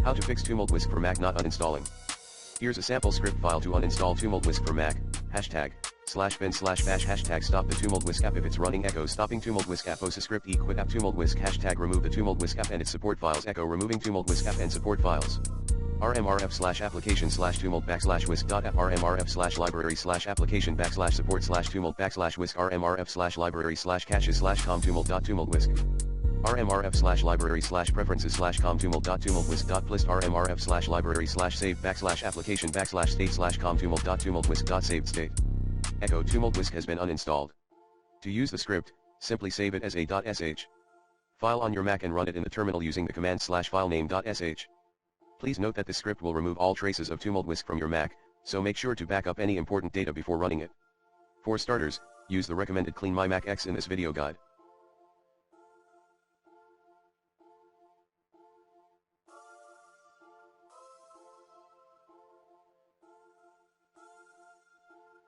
How to fix Tumult-Whisk for Mac not uninstalling. Here's a sample script file to uninstall Tumult-Whisk for Mac. #bin/bash #stop the Tumult-Whisk app if it's running. Echo stopping Tumult-Whisk app. Osascript quit app Tumult-Whisk #remove the Tumult-Whisk app and its support files. Echo removing Tumult-Whisk app and support files. rmrf/application/tumult/whisk.app rmrf/library/application/support/tumult/whisk rmrf/library/caches/com.tumult.Tumult-Whisk rmrf/library/preferences/com.tumult.Tumult-Whisk.plist rmrf/save /application/state/com.tumult.Tumult-Whisk.savedState. Echo Tumult-Whisk has been uninstalled. To use the script, simply save it as a.sh file on your Mac and run it in the terminal using the command /filename.sh. Please note that this script will remove all traces of Tumult-Whisk from your Mac, so make sure to back up any important data before running it. For starters, use the recommended Clean My Mac X in this video guide.